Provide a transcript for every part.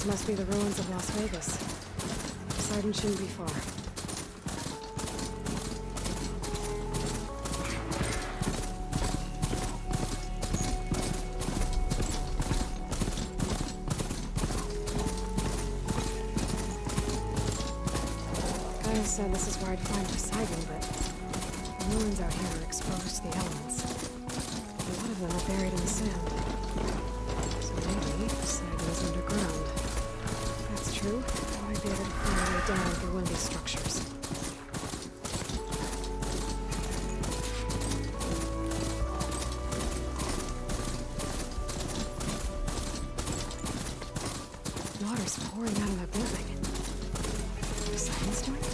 must be the ruins of Las Vegas. Poseidon shouldn't be far. Guy said this is where I'd find Poseidon, but the ruins out here are exposed to the elements. A lot of them are buried in the sand. So maybe Poseidon is underground. If that's true, I might be able to find a way down through one of these structures. Water's pouring out of that building. Poseidon's doing it?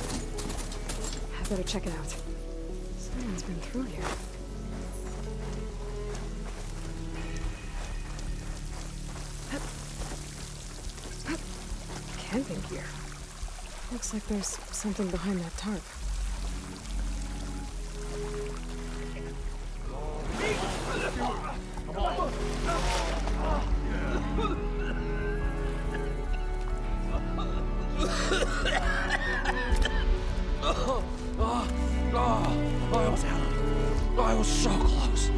I better check it out. Someone's been through here. Camping gear. Looks like there's something behind that tarp. I was so close.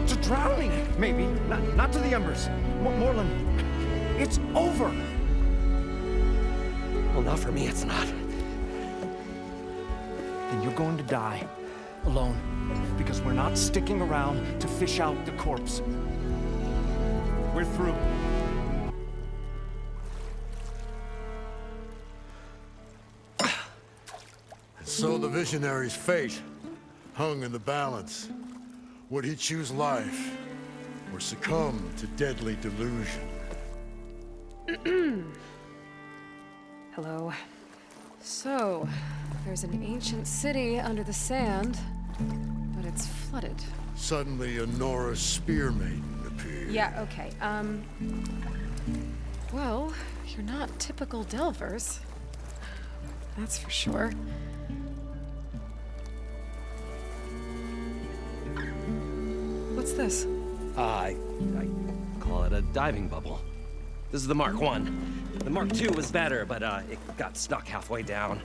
To drowning, maybe. Not to the embers. Moreland, it's over. Well, not for me, it's not. Then you're going to die. Alone. Because we're not sticking around to fish out the corpse. We're through. So the visionary's fate hung in the balance. Would he choose life or succumb to deadly delusion? Hello. So, there's an ancient city under the sand, but it's flooded. Suddenly, a Nora spear maiden appeared. Yeah, okay. Well, you're not typical Delvers. That's for sure. What's this? I call it a diving bubble. This is the Mark 1. The Mark 2 was better, but it got stuck halfway down.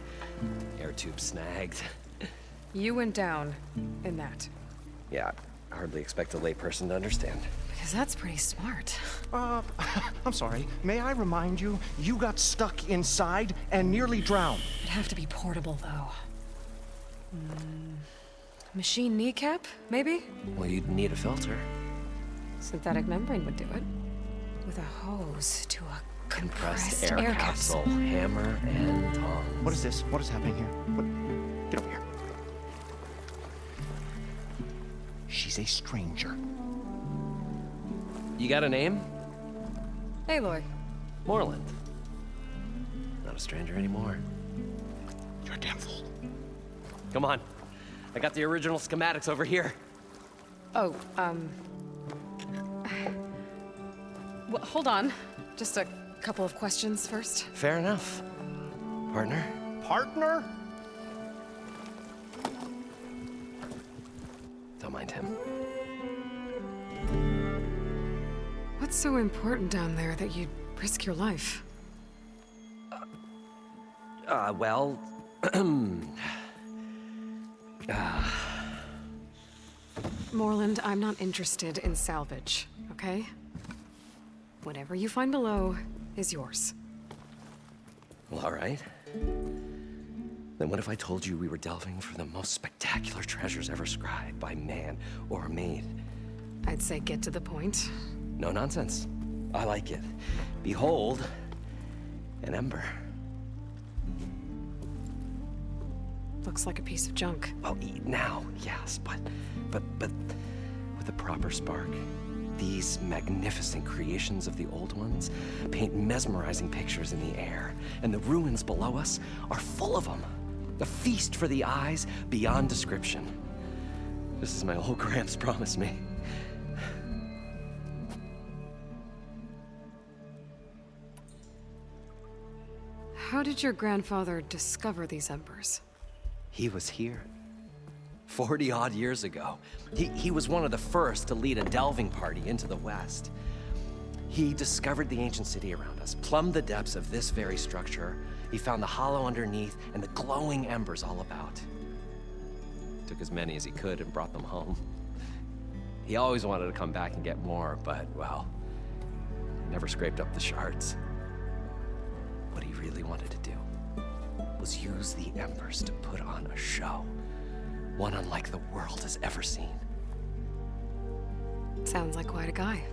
Air tube snagged. You went down in that. Yeah, I hardly expect a layperson to understand. Because that's pretty smart. I'm sorry. May I remind you, you got stuck inside and nearly drowned. It'd have to be portable, though. Machine kneecap, maybe? Well, you'd need a filter. Synthetic membrane would do it. With a hose to a compressed air capsule. Hammer and tongs. What is this? What is happening here? Get over here. She's a stranger. You got a name? Aloy. Moreland. Not a stranger anymore. You're a damn fool. Come on. I got the original schematics over here. Oh, well, hold on. Just a couple of questions first. Fair enough. Partner? Partner? Don't mind him. What's so important down there that you'd risk your life? Well... Moreland, I'm not interested in salvage, okay? Whatever you find below is yours. Well, all right. Then what if I told you we were delving for the most spectacular treasures ever scribed by man or maid? I'd say get to the point. No nonsense. I like it. Behold, an ember. Looks like a piece of junk. Well, now, yes, but with a proper spark. These magnificent creations of the old ones paint mesmerizing pictures in the air, and the ruins below us are full of them. A feast for the eyes beyond description. This is my old Gramps promised me. How did your grandfather discover these embers? He was here 40-odd years ago. He was one of the first to lead a delving party into the West. He discovered the ancient city around us, plumbed the depths of this very structure. He found the hollow underneath and the glowing embers all about. Took as many as he could and brought them home. He always wanted to come back and get more, but, well, never scraped up the shards. What he really wanted to do was use the embers to put on a show, one unlike the world has ever seen. Sounds like quite a guy.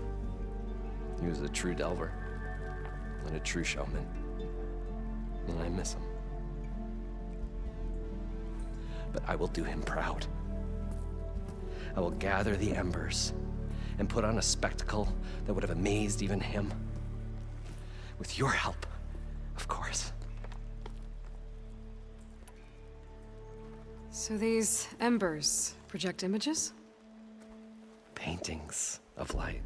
He was a true delver and a true showman, and I miss him. But I will do him proud. I will gather the embers and put on a spectacle that would have amazed even him. With your help, of course. So these embers project images? Paintings of light.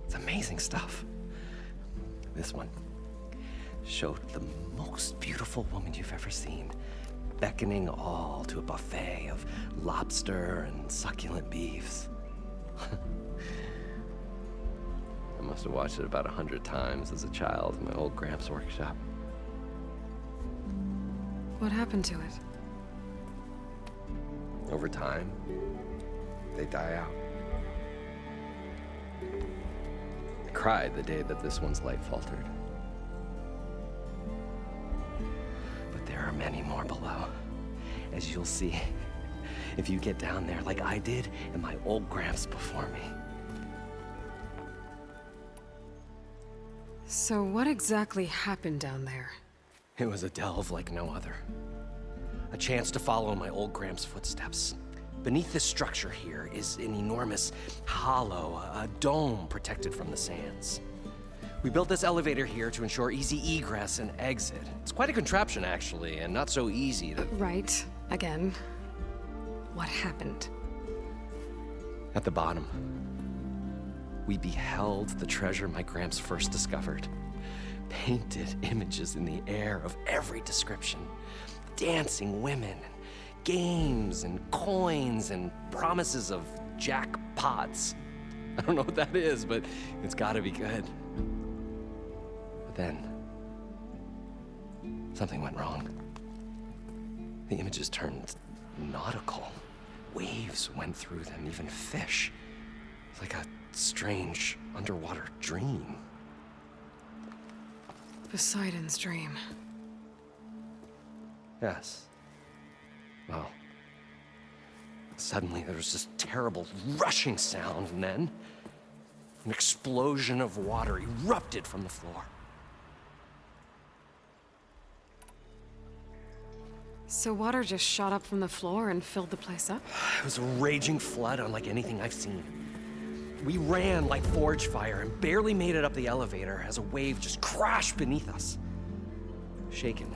It's amazing stuff. This one showed the most beautiful woman you've ever seen, beckoning all to a buffet of lobster and succulent beefs. I must have watched it about 100 times as a child in my old Gramps' workshop. What happened to it? Over time, they die out. I cried the day that this one's light faltered. But there are many more below, as you'll see if you get down there like I did and my old Gramps before me. So what exactly happened down there? It was a delve like no other. A chance to follow my old Gramps' footsteps. Beneath this structure here is an enormous hollow, a dome protected from the sands. We built this elevator here to ensure easy egress and exit. It's quite a contraption, actually, and not so easy to... Right. Again. What happened? At the bottom, we beheld the treasure my Gramps first discovered. Painted images in the air of every description. Dancing women, games and coins and promises of jackpots. I don't know what that is, but it's gotta be good. But then, something went wrong. The images turned nautical. Waves went through them, even fish. It's like a strange underwater dream. Poseidon's dream. Yes. Well, suddenly there was this terrible rushing sound, and then an explosion of water erupted from the floor. So water just shot up from the floor and filled the place up? It was a raging flood unlike anything I've seen. We ran like forge fire and barely made it up the elevator as a wave just crashed beneath us. Shaken,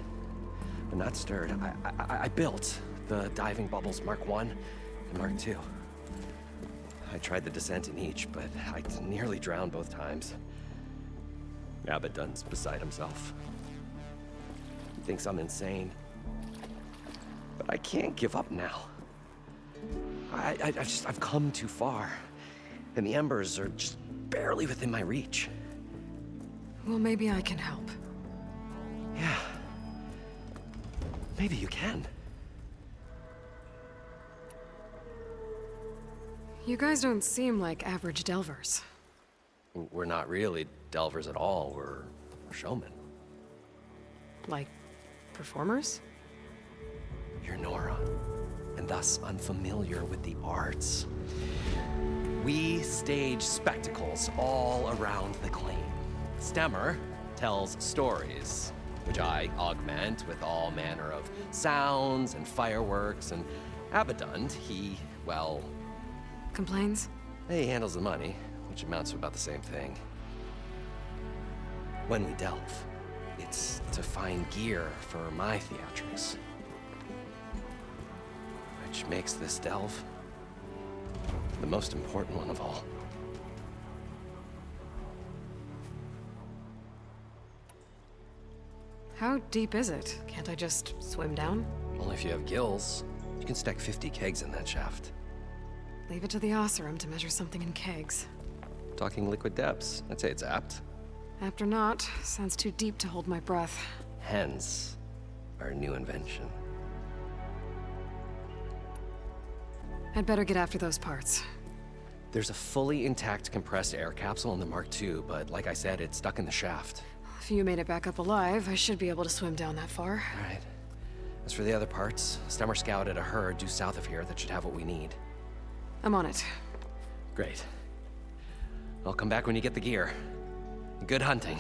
but not stirred, I built the diving bubbles Mark I and Mark II. I tried the descent in each, but I nearly drowned both times. Abaddon's beside himself. He thinks I'm insane. But I can't give up now. I've come too far. And the embers are just barely within my reach. Well, maybe I can help. Yeah. Maybe you can. You guys don't seem like average delvers. We're not really delvers at all. We're showmen. Like, performers? You're Nora, and thus unfamiliar with the arts. We stage spectacles all around the claim. Stemmer tells stories, which I augment with all manner of sounds and fireworks, and Abaddon, he, well... Complains? He handles the money, which amounts to about the same thing. When we delve, it's to find gear for my theatrics. Which makes this delve the most important one of all. How deep is it? Can't I just swim down? Only if you have gills. You can stack 50 kegs in that shaft. Leave it to the Oseram to measure something in kegs. talking liquid depths. I'd say it's apt. Apt or not, sounds too deep to hold my breath. Hence, our new invention. I'd better get after those parts. There's a fully intact compressed air capsule in the Mark II, but like I said, it's stuck in the shaft. If you made it back up alive, I should be able to swim down that far. All right. As for the other parts, Stemmer scouted a herd due south of here that should have what we need. I'm on it. Great. I'll come back when you get the gear. Good hunting.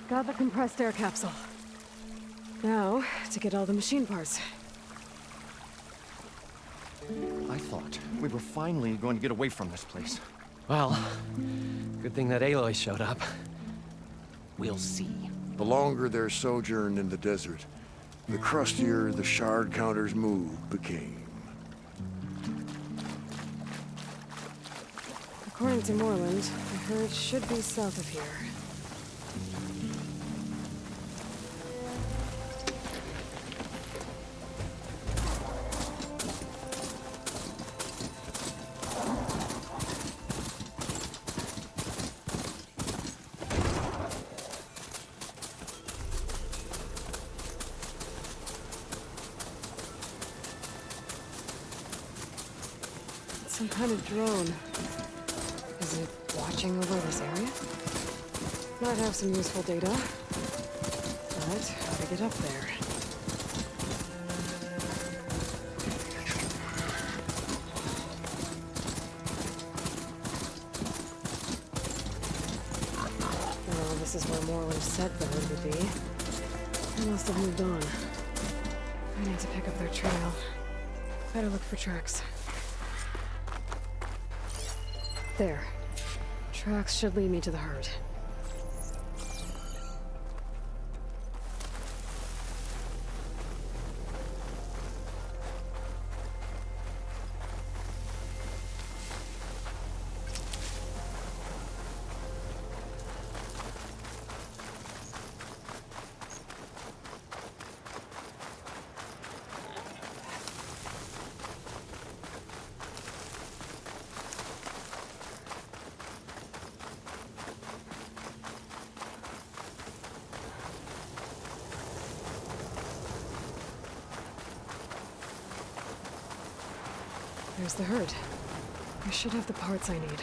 Got the compressed air capsule. Now, to get all the machine parts. I thought we were finally going to get away from this place. Well, good thing that Aloy showed up. We'll see. The longer their sojourn in the desert, the crustier the shard counter's move became. According to Moreland, the herd should be south of here. Some kind of drone. Is it watching over this area? Might have some useful data. But how to get up there? Well, this is where Moreland said the herd would be. They must have moved on. I need to pick up their trail. Better look for tracks. There. Tracks should lead me to the herd. There's the herd. I should have the parts I need.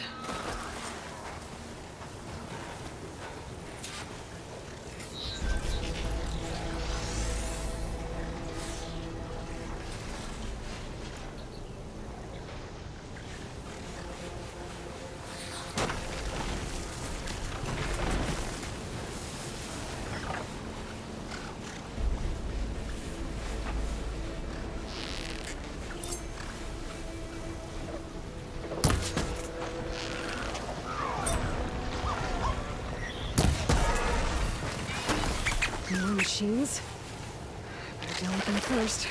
More machines? Better deal with them first.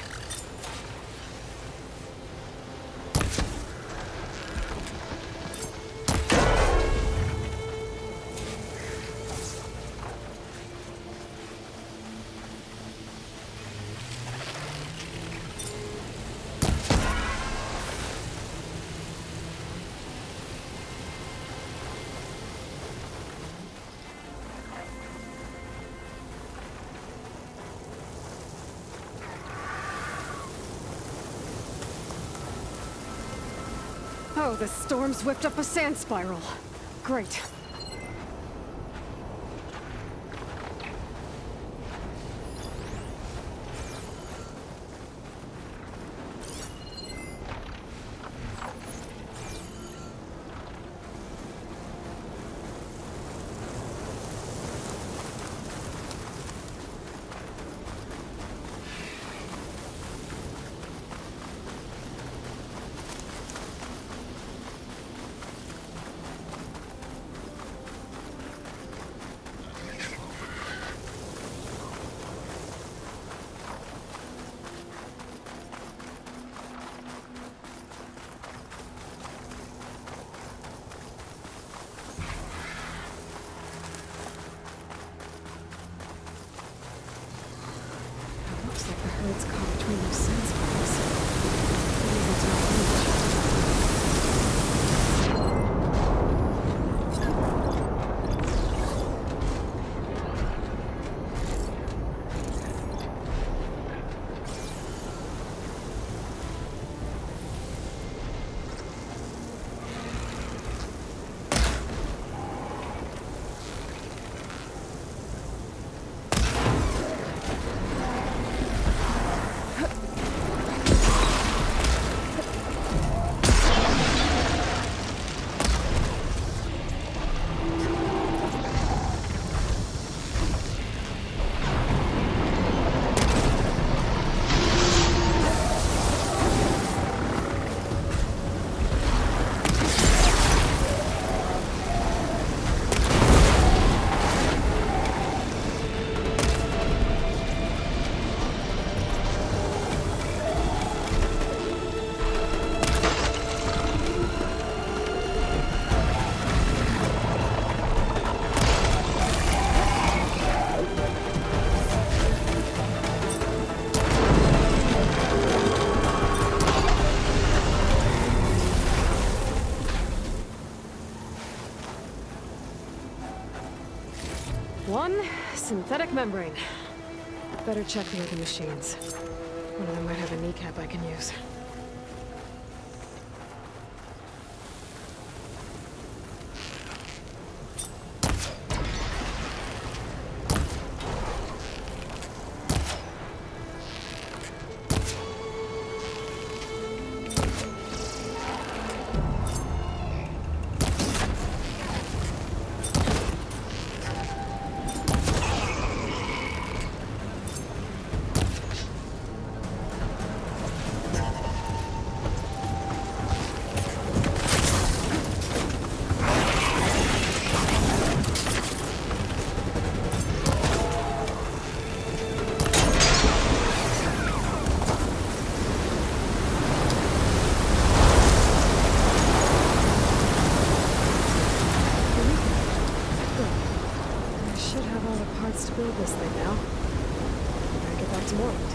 Oh, the storm's whipped up a sand spiral. Great. it's caught between those sand spikes. It isn't top reach. One synthetic membrane. Better check the other machines. One of them might have a kneecap I can use. To build this thing now. Gotta get back to Morland.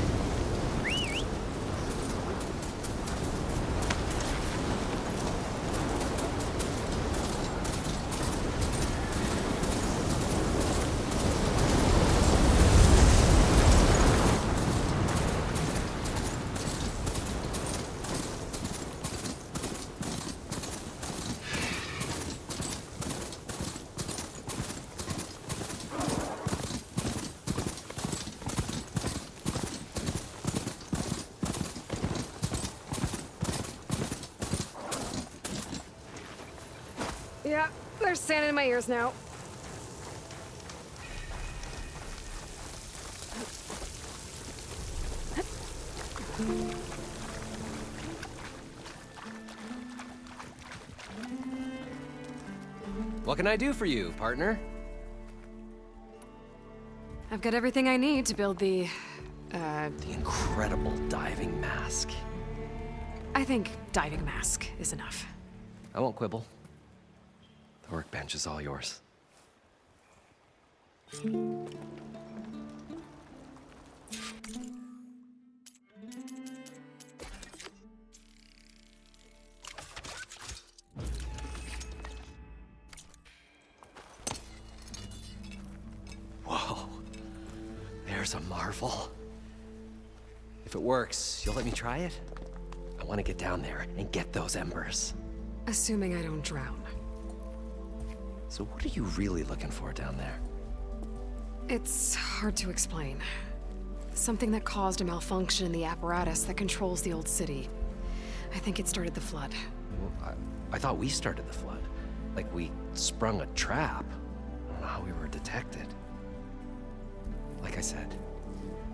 Yeah, there's sand in my ears now. What can I do for you, partner? I've got everything I need to build the incredible diving mask. I think diving mask is enough. I won't quibble. The workbench is all yours. Whoa. There's a marvel. If it works, you'll let me try it? I want to get down there and get those embers. Assuming I don't drown. So what are you really looking for down there? It's hard to explain. Something that caused a malfunction in the apparatus that controls the old city. I think it started the flood. Well, I thought we started the flood. Like we sprung a trap. I don't know how we were detected. Like I said,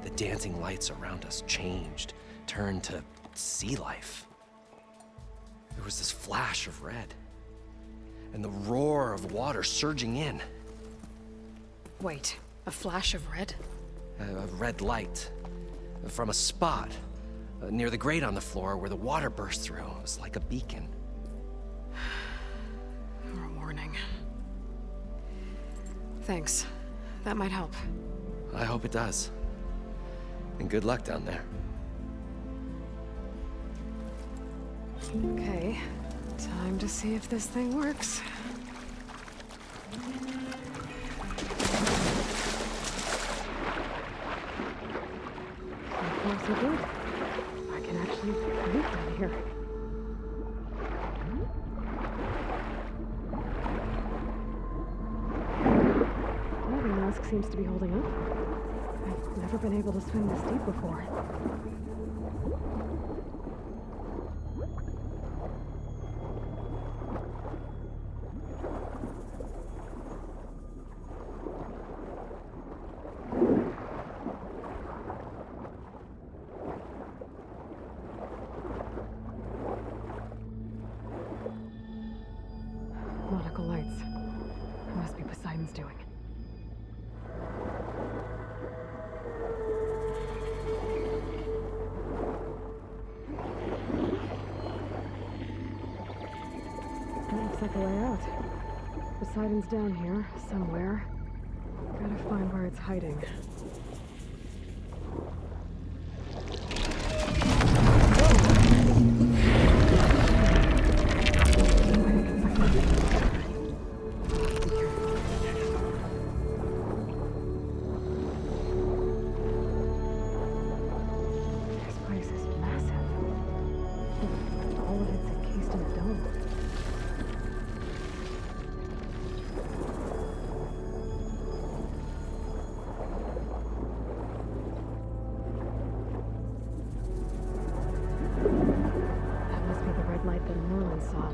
the dancing lights around us changed, turned to sea life. There was this flash of red. And the roar of water surging in. Wait, a flash of red? A red light from a spot near the grate on the floor where the water burst through. It was like a beacon. Or a warning. Thanks. That might help. I hope it does. And good luck down there. Okay, time to see if this thing works. So far, so good. I can actually move down here. Diving mask seems to be holding up. I've never been able to swim this deep before. Nautical lights. It must be Poseidon's doing. That looks like a way out. Poseidon's down here, somewhere. Gotta find where it's hiding.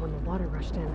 When the water rushed in.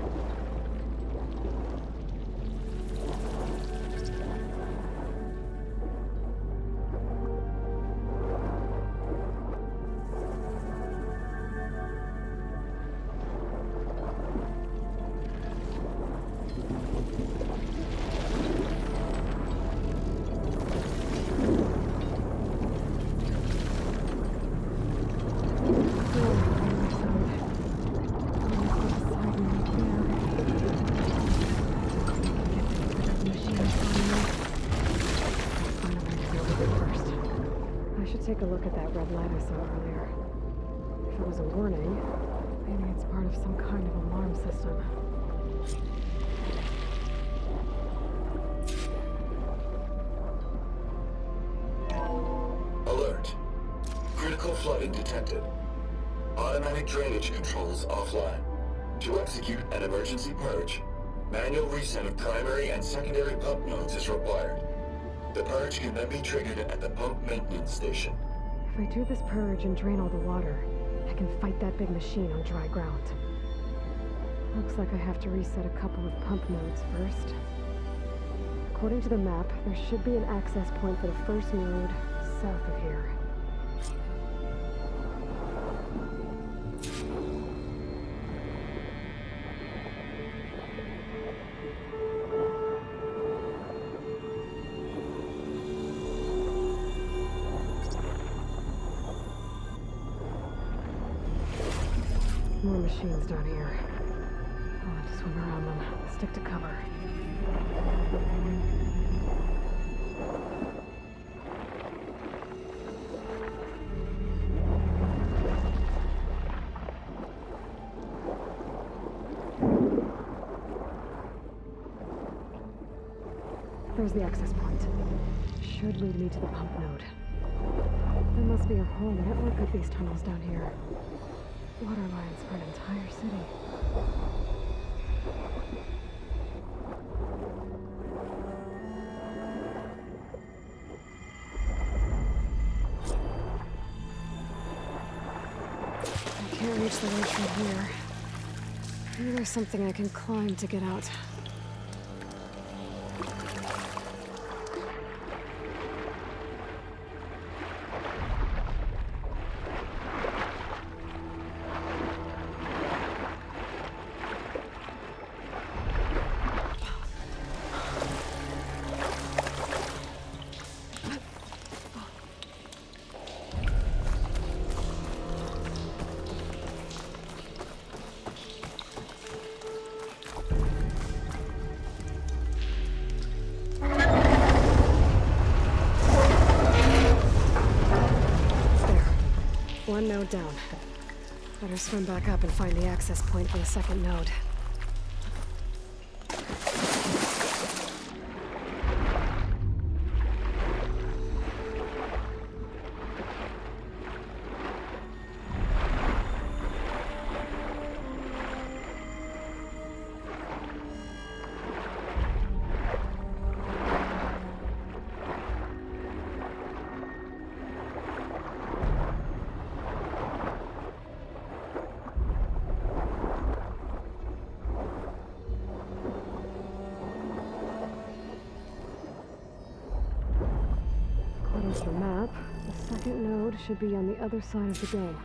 Take a look at that red light I saw earlier. If it was a warning, maybe it's part of some kind of alarm system. Alert. Critical flooding detected. Automatic drainage controls offline. To execute an emergency purge, manual reset of primary and secondary pump nodes is required. The purge can then be triggered at the pump maintenance station. If I do this purge and drain all the water, I can fight that big machine on dry ground. Looks like I have to reset a couple of pump nodes first. According to the map, there should be an access point for the first node south of here. More machines down here. I'll have to swim around them. Stick to cover. There's the access point. Should lead me to the pump node. There must be a whole network of these tunnels down here. Water lines for an entire city. I can't reach the ledge from here. Maybe there's something I can climb to get out. one node down. Better swim back up and find the access point for the second node. According to the map, the second node should be on the other side of the dome.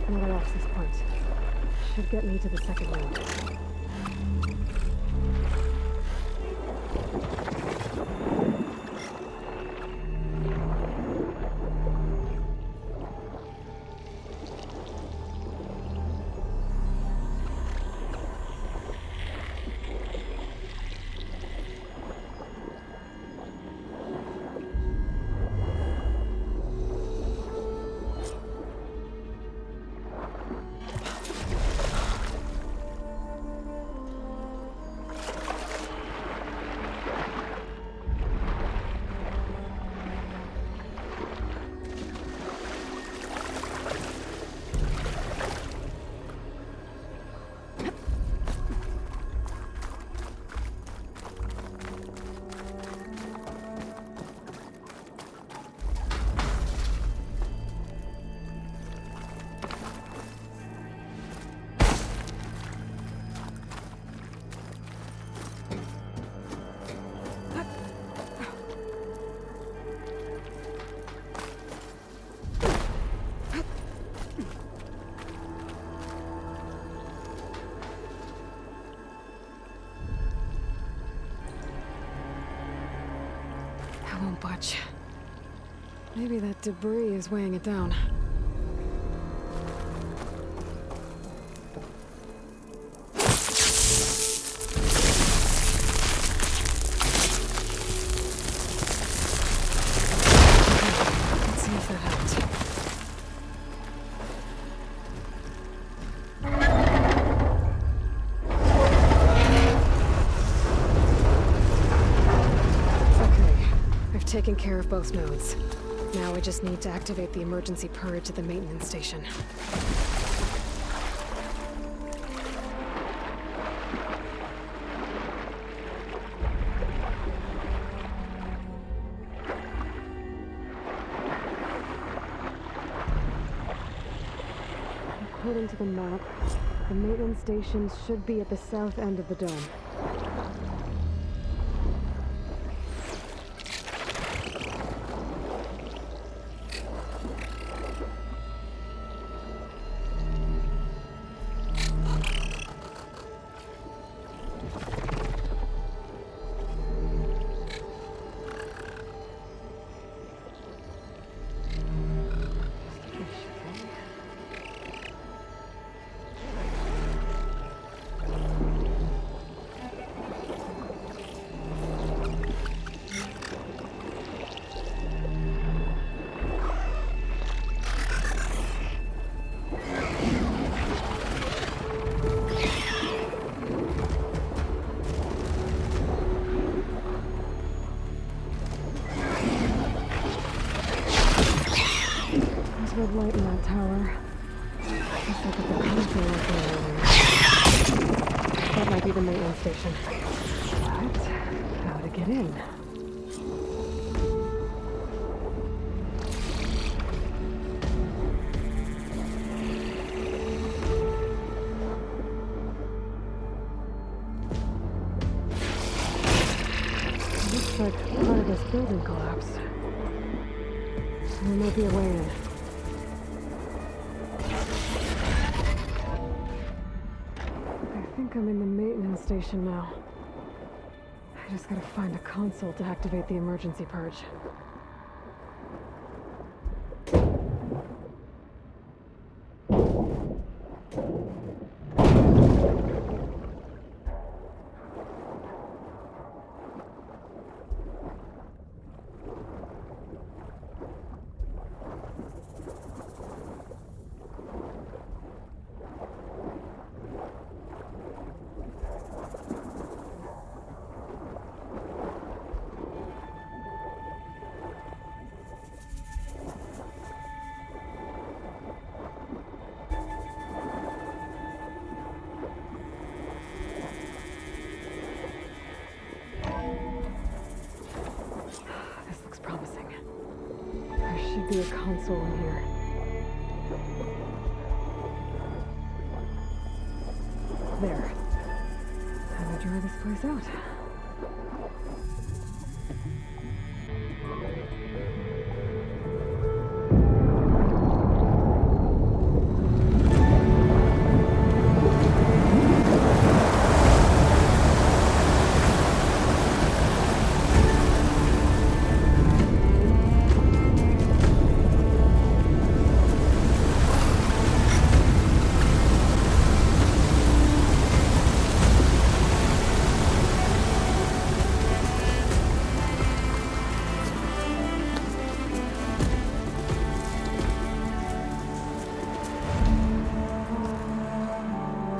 Another access point. Should get me to the second node. I won't budge. Maybe that debris is weighing it down. Let's see if that helped. Taken care of both nodes. Now we just need to activate the emergency purge at the maintenance station. According to the map, the maintenance station should be at the south end of the dome. Red light in that tower. Looks like it's a console up there earlier. That might be the maintenance station. But how to get in? Looks like part of this building collapsed. There might be a way in. I'm in the maintenance station now. I just gotta find a console to activate the emergency purge. Be a console in here. There. Time to dry this place out.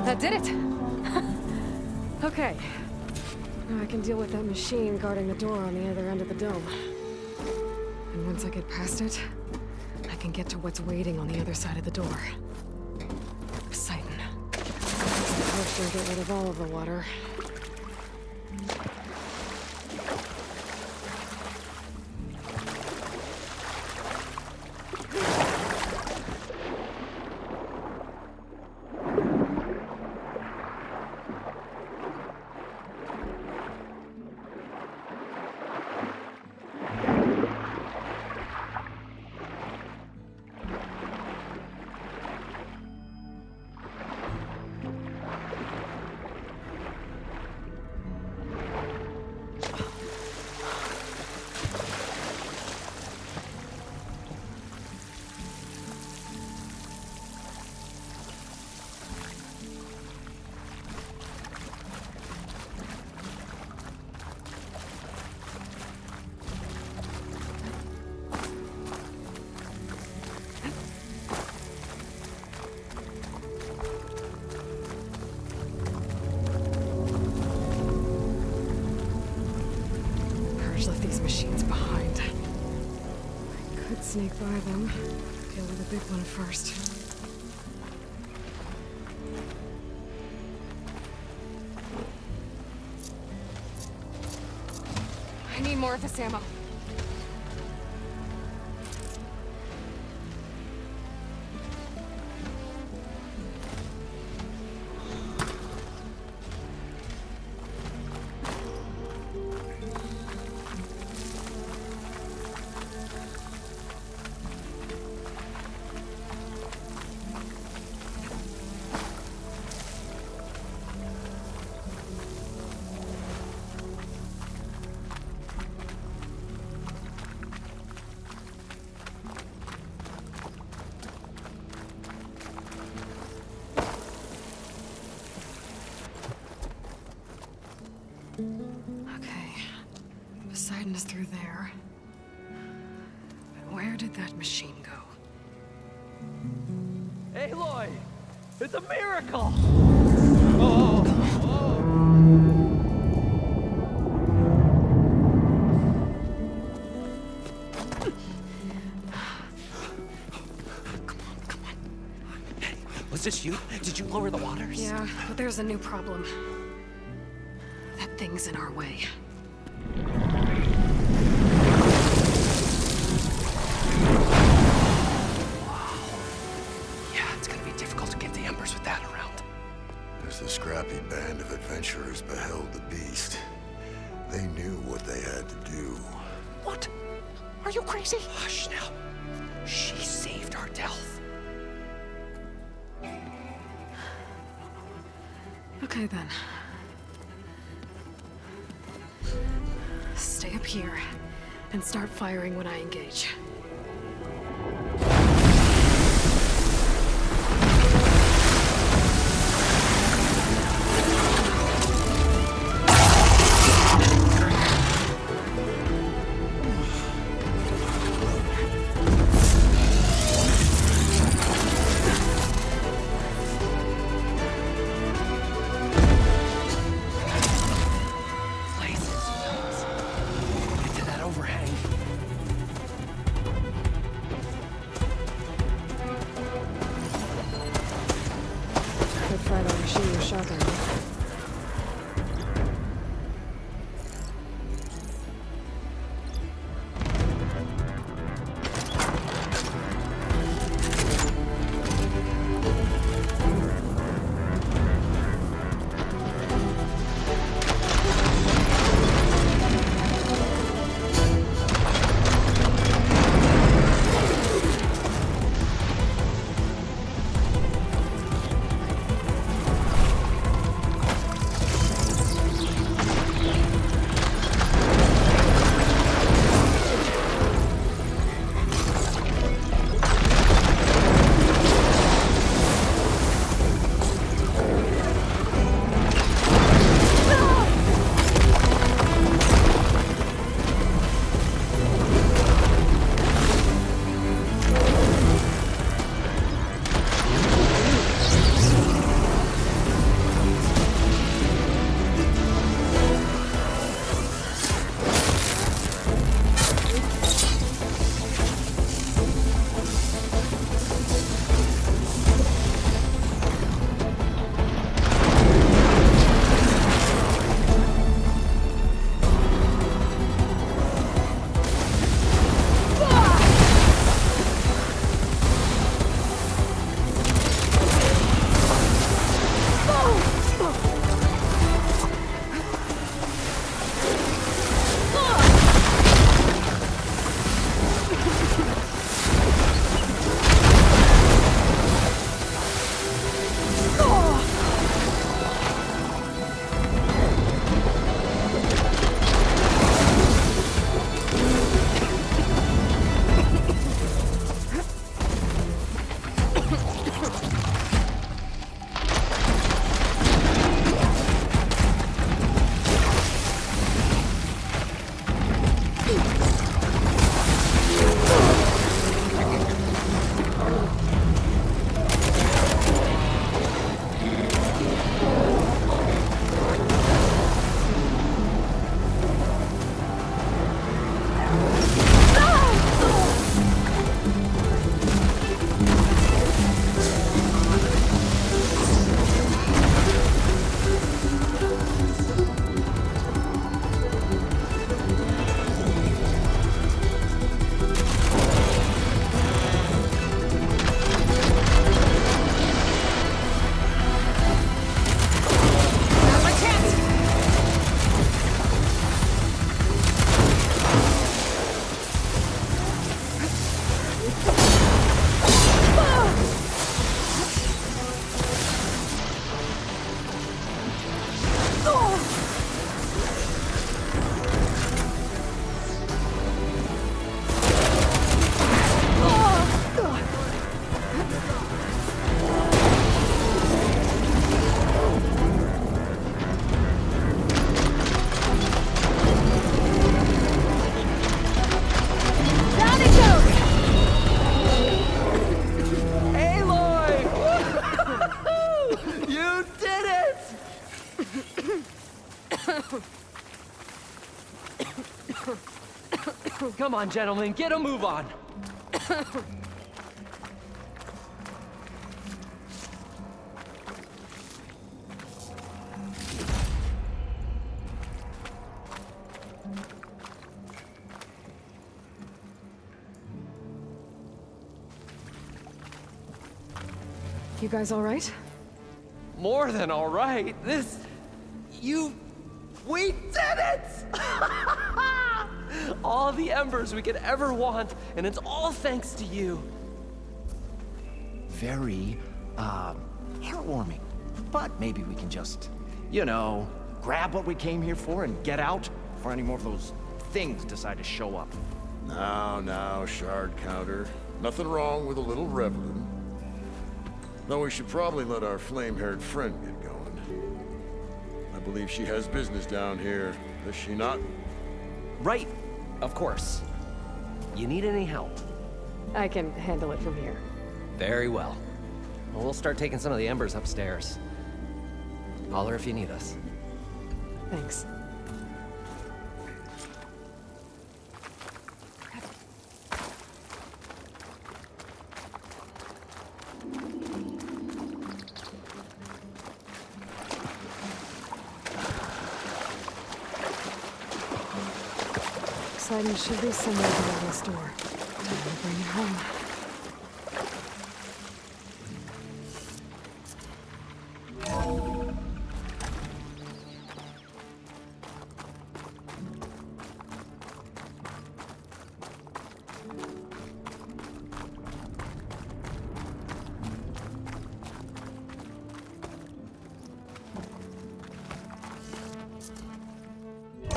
That did it! Okay. Now I can deal with that machine guarding the door on the other end of the dome. And once I get past it, I can get to what's waiting on the other side of the door. Poseidon. First, I'll get rid of all of the water. Left these machines behind. I could sneak by them. Deal with the big one first. I need more of this ammo. Okay. Poseidon is through there. But where did that machine go? Aloy! It's a miracle! Was this you? Did you lower the waters? Yeah, but there's a new problem. That thing's in our way. Yeah, it's gonna be difficult to get the embers with that around. As the scrappy band of adventurers beheld the beast, they knew what they had to do. What? Are you crazy? Hush now. She saved our Delph. Okay. Okay then. Stay up here and start firing when I engage. Come on, gentlemen, get a move on. You guys all right? More than all right. We did it! All the embers we could ever want, and it's all thanks to you. Very, heartwarming. But maybe we can just You know, grab what we came here for and get out before any more of those things decide to show up. Now, shard counter. Nothing wrong with a little reveling. Though we should probably let our flame-haired friend get going. I believe she has business down here, does she not? Right, of course. You need any help? I can handle it from here. Very well. Well, we'll start taking some of the embers upstairs. Holler if you need us. Thanks. Poseidon should be somewhere below this door. Time to bring it home.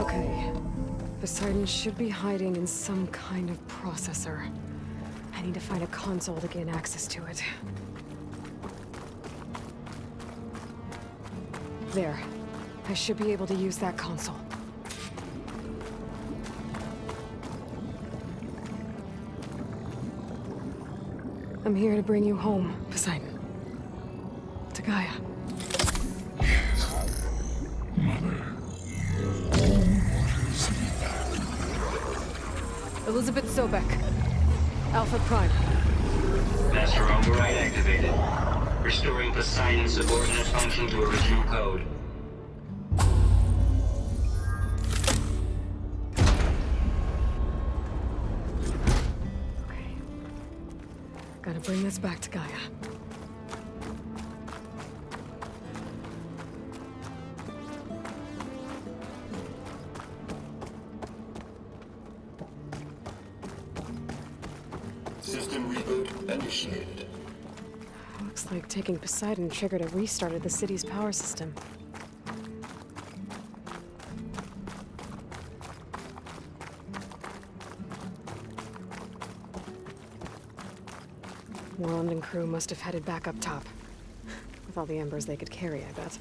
Okay. Poseidon should be hiding in some kind of processor. I need to find a console to gain access to it. There. I should be able to use that console. I'm here to bring you home, Poseidon. To Gaia. Elizabeth Sobek. Alpha Prime. Master override activated. Restoring Poseidon's subordinate function to original code. Okay. Gotta bring this back to Gaia. System reboot initiated. Looks like taking Poseidon triggered a restart of the city's power system. Warland and crew must have headed back up top. With all the embers they could carry, I bet.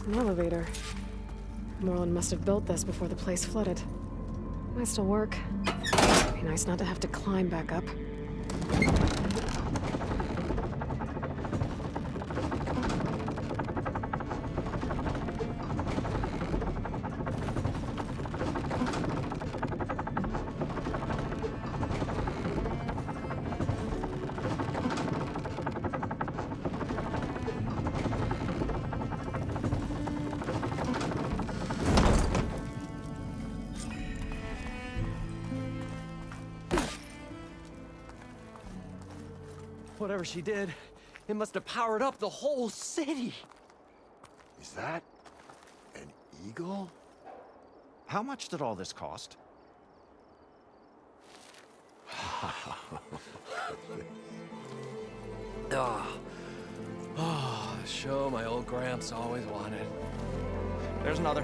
An elevator. Morland must have built this before the place flooded. Might still work. Be nice not to have to climb back up. Whatever she did, it must have powered up the whole city. Is that an eagle? How much did all this cost? Show my old Gramps always wanted. There's another.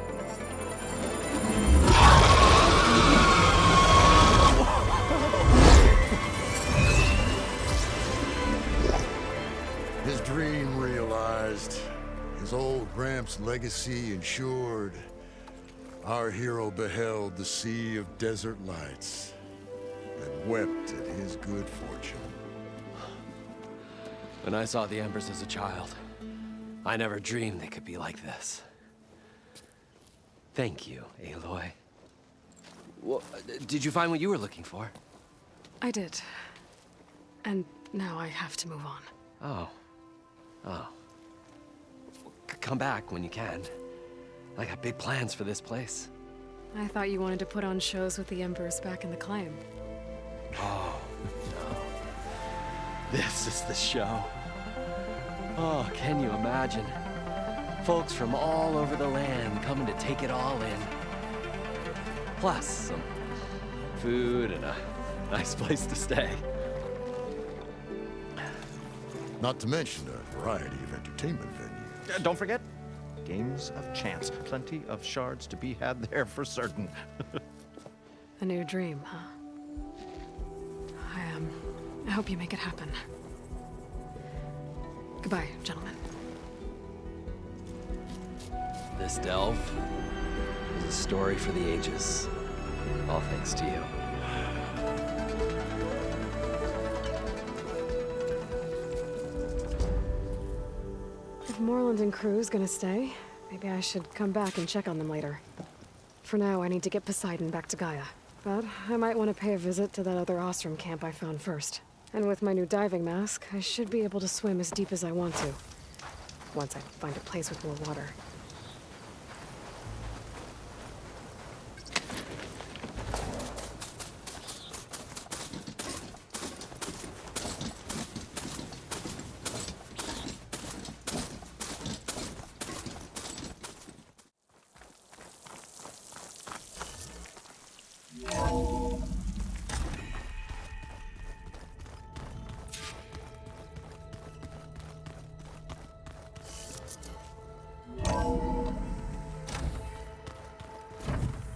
His dream realized. His old Gramps' legacy ensured. Our hero beheld the sea of desert lights and wept at his good fortune. When I saw the Embers as a child, I never dreamed they could be like this. Thank you, Aloy. Well, did you find what you were looking for? I did. And now I have to move on. Oh. Come back when you can. I got big plans for this place. I thought you wanted to put on shows with the Embers back in the clan. Oh, no. This is the show. Oh, can you imagine? Folks from all over the land coming to take it all in. Plus some food and a nice place to stay. Not to mention a variety of entertainment venues. Don't forget, games of chance. Plenty of shards to be had there for certain. A new dream, huh? I hope you make it happen. Goodbye, gentlemen. This delve is a story for the ages. All thanks to you. If Moreland and crew's gonna stay, maybe I should come back and check on them later. For now, I need to get Poseidon back to Gaia. But I might want to pay a visit to that other Ostrom camp I found first. And with my new diving mask, I should be able to swim as deep as I want to. Once I find a place with more water.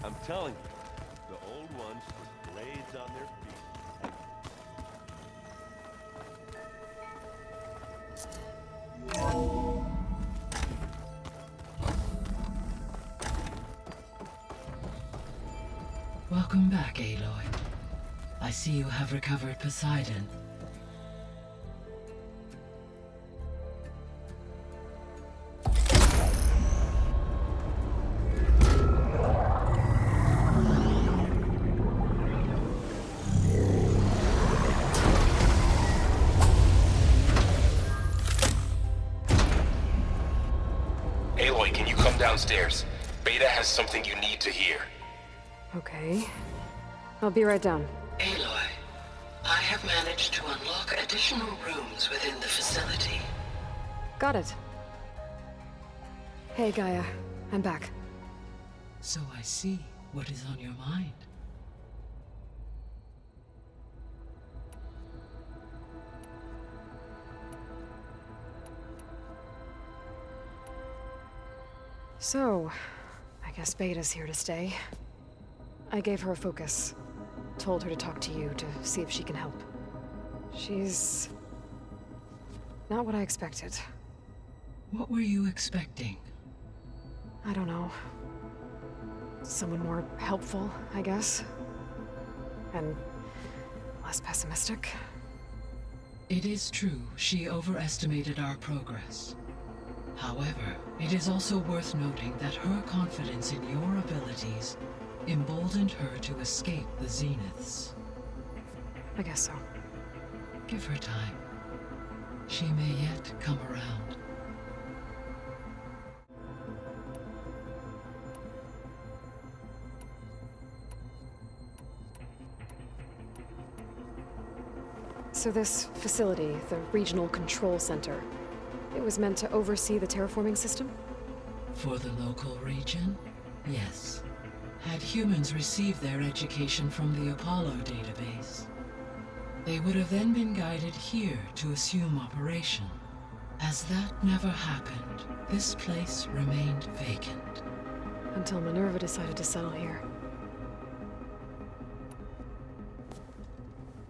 I'm telling you, the old ones put blades on their feet. Welcome back, Aloy. I see you have recovered Poseidon. Aloy, can you come downstairs? Beta has something you need to hear. Okay. I'll be right down. Aloy, I have managed to unlock additional rooms within the facility. Got it. Hey, Gaia. I'm back. So I see what is on your mind. So, I guess Beta's here to stay. I gave her a focus. Told her to talk to you to see if she can help. She's not what I expected. What were you expecting? I don't know. Someone more helpful, I guess. And less pessimistic. It is true, she overestimated our progress. However, it is also worth noting that her confidence in your abilities emboldened her to escape the Zeniths. I guess so. Give her time. She may yet come around. So this facility, the Regional Control Center, it was meant to oversee the terraforming system? For the local region, yes. Had humans received their education from the Apollo database, they would have then been guided here to assume operation. As that never happened, this place remained vacant. Until Minerva decided to settle here.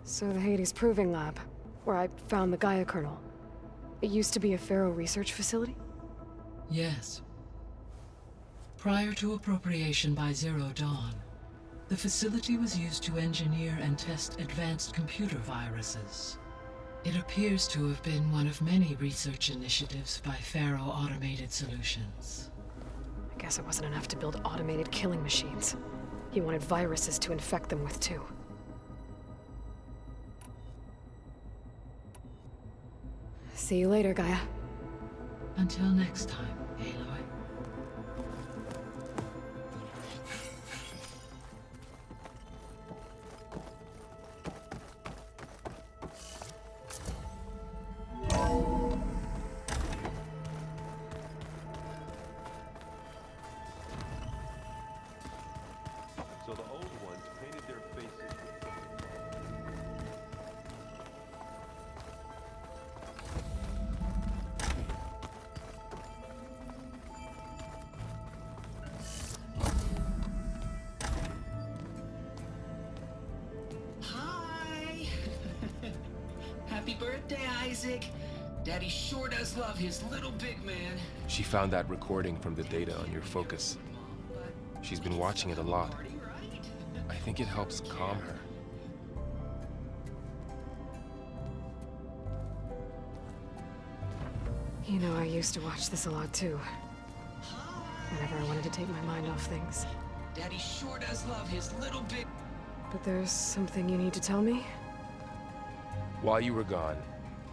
So the Hades Proving Lab, where I found the Gaia kernel, it used to be a Pharaoh research facility? Yes. Prior to appropriation by Zero Dawn, the facility was used to engineer and test advanced computer viruses. It appears to have been one of many research initiatives by Pharaoh Automated Solutions. I guess it wasn't enough to build automated killing machines. He wanted viruses to infect them with too. See you later, Gaia. Until next time, Aloy. So the old ones painted their faces with Hi! Happy birthday, Isaac. Daddy sure does love his little big man. She found that recording from the data on your focus. She's been watching it a lot. I think it helps calm her. You know, I used to watch this a lot too. Whenever I wanted to take my mind off things. Daddy sure does love his little big... But there's something you need to tell me? While you were gone,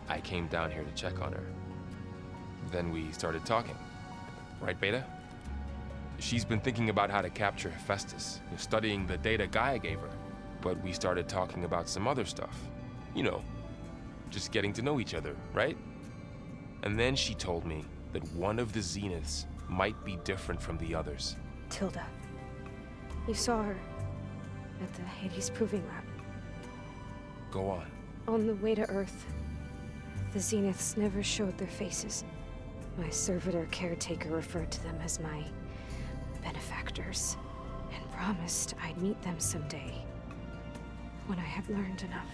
I came down here to check on her. Then we started talking. Right, Beta? She's been thinking about how to capture Hephaestus, studying the data Gaia gave her. But we started talking about some other stuff. You know, just getting to know each other, right? And then she told me that one of the Zeniths might be different from the others. Tilda. You saw her at the Hades Proving Lab. Go on. On the way to Earth, the Zeniths never showed their faces. My servitor caretaker referred to them as my benefactors, and promised I'd meet them someday, when I have learned enough.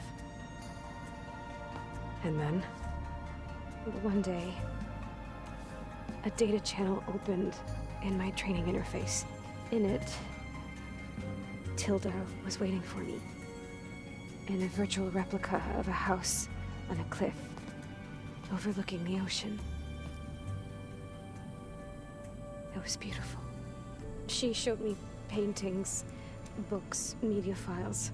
And then, one day, a data channel opened in my training interface. In it, Tilda was waiting for me, in a virtual replica of a house on a cliff, overlooking the ocean. It was beautiful. She showed me paintings, books, media files.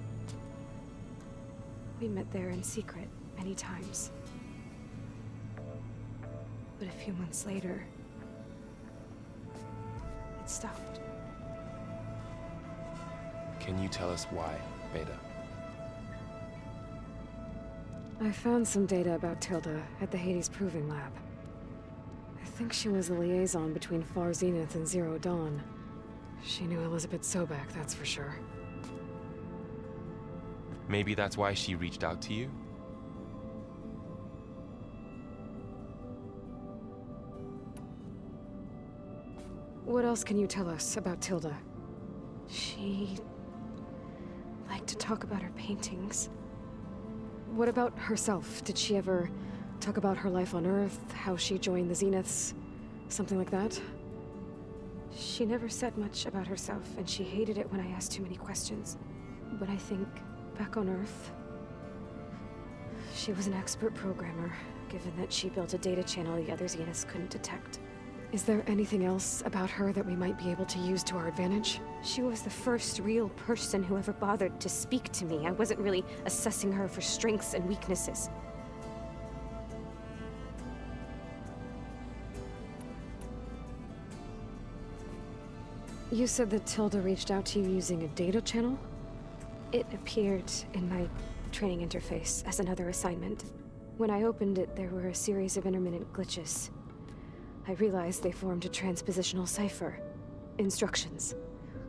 We met there in secret many times. But a few months later, it stopped. Can you tell us why, Beta? I found some data about Tilda at the Hades Proving Lab. I think she was a liaison between Far Zenith and Zero Dawn. She knew Elizabeth Sobek, that's for sure. Maybe that's why she reached out to you? What else can you tell us about Tilda? She liked to talk about her paintings. What about herself? Did she ever talk about her life on Earth, how she joined the Zeniths, something like that? She never said much about herself, and she hated it when I asked too many questions. But I think, back on Earth, she was an expert programmer, given that she built a data channel the other Zeniths couldn't detect. Is there anything else about her that we might be able to use to our advantage? She was the first real person who ever bothered to speak to me. I wasn't really assessing her for strengths and weaknesses. You said that Tilda reached out to you using a data channel? It appeared in my training interface as another assignment. When I opened it, there were a series of intermittent glitches. I realized they formed a transpositional cipher. Instructions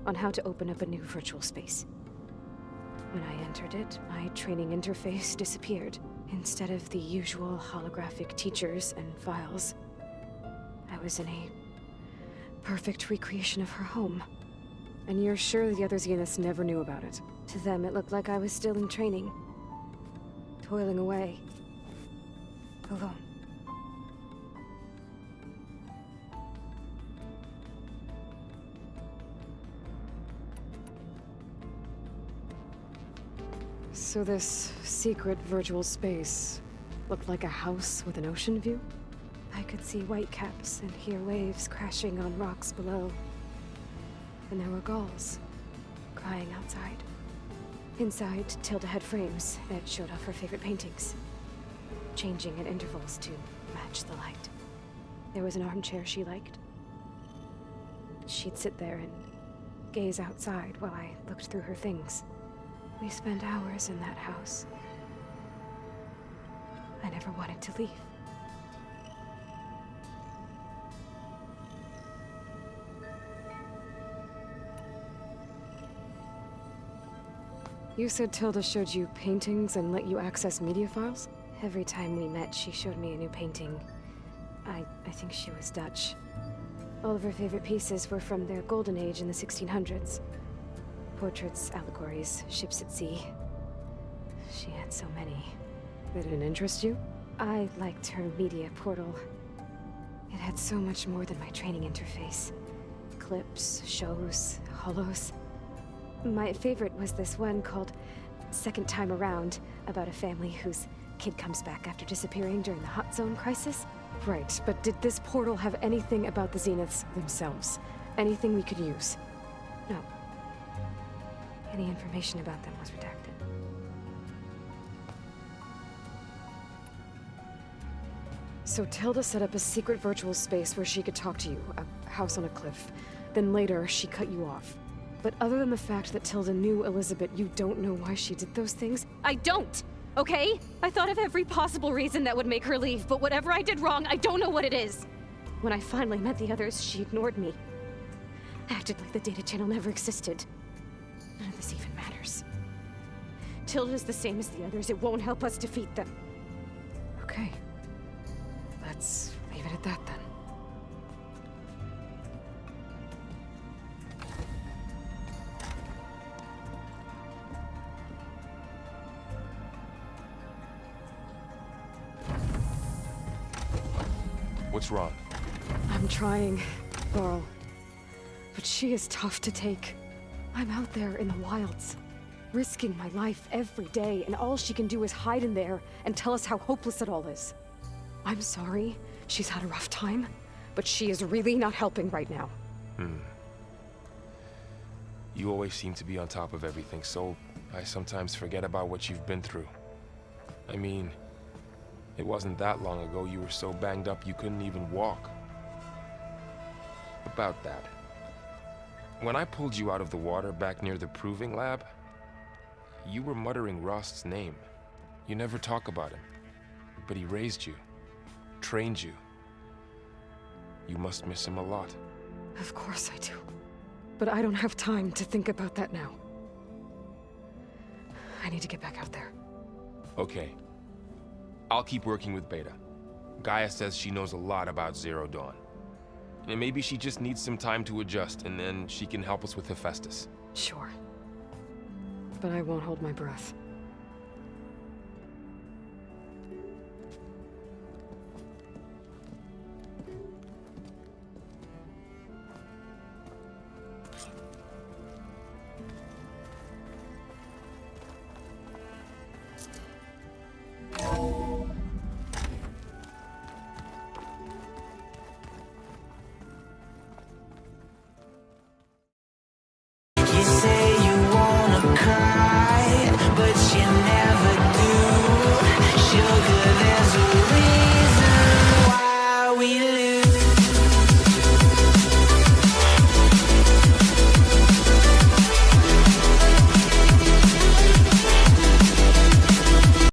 on how to open up a new virtual space. When I entered it, my training interface disappeared. Instead of the usual holographic teachers and files, I was in a perfect recreation of her home. And you're sure the other Zeniths never knew about it? To them, it looked like I was still in training. Toiling away. Alone. So this secret virtual space looked like a house with an ocean view? I could see whitecaps and hear waves crashing on rocks below. And there were gulls crying outside. Inside, Tilda had frames that showed off her favorite paintings, changing at intervals to match the light. There was an armchair she liked. She'd sit there and gaze outside while I looked through her things. We spent hours in that house. I never wanted to leave. You said Tilda showed you paintings and let you access media files? Every time we met, she showed me a new painting. I think she was Dutch. All of her favorite pieces were from their golden age in the 1600s. Portraits, allegories, ships at sea. She had so many. They didn't interest you? I liked her media portal. It had so much more than my training interface. Clips, shows, holos. My favorite was this one called Second Time Around, about a family whose kid comes back after disappearing during the Hot Zone crisis. Right, but did this portal have anything about the Zeniths themselves? Anything we could use? No. Any information about them was redacted. So Tilda set up a secret virtual space where she could talk to you, a house on a cliff. Then later, she cut you off. But other than the fact that Tilda knew Elizabeth, you don't know why she did those things? I don't! Okay? I thought of every possible reason that would make her leave, but whatever I did wrong, I don't know what it is. When I finally met the others, she ignored me. Acted like the data channel never existed. None of this even matters. Tilda's the same as the others. It won't help us defeat them. Okay. Let's leave it at that then. What's wrong? I'm trying, Laurel. But she is tough to take. I'm out there in the wilds, risking my life every day, and all she can do is hide in there and tell us how hopeless it all is. I'm sorry, she's had a rough time, but she is really not helping right now. You always seem to be on top of everything, so I sometimes forget about what you've been through. I mean, it wasn't that long ago you were so banged up you couldn't even walk. About that. When I pulled you out of the water back near the proving lab, you were muttering Rost's name. You never talk about him, but he raised you, trained you. You must miss him a lot. Of course I do. But I don't have time to think about that now. I need to get back out there. Okay. I'll keep working with Beta. Gaia says she knows a lot about Zero Dawn. And maybe she just needs some time to adjust, and then she can help us with Hephaestus. Sure. But I won't hold my breath. You say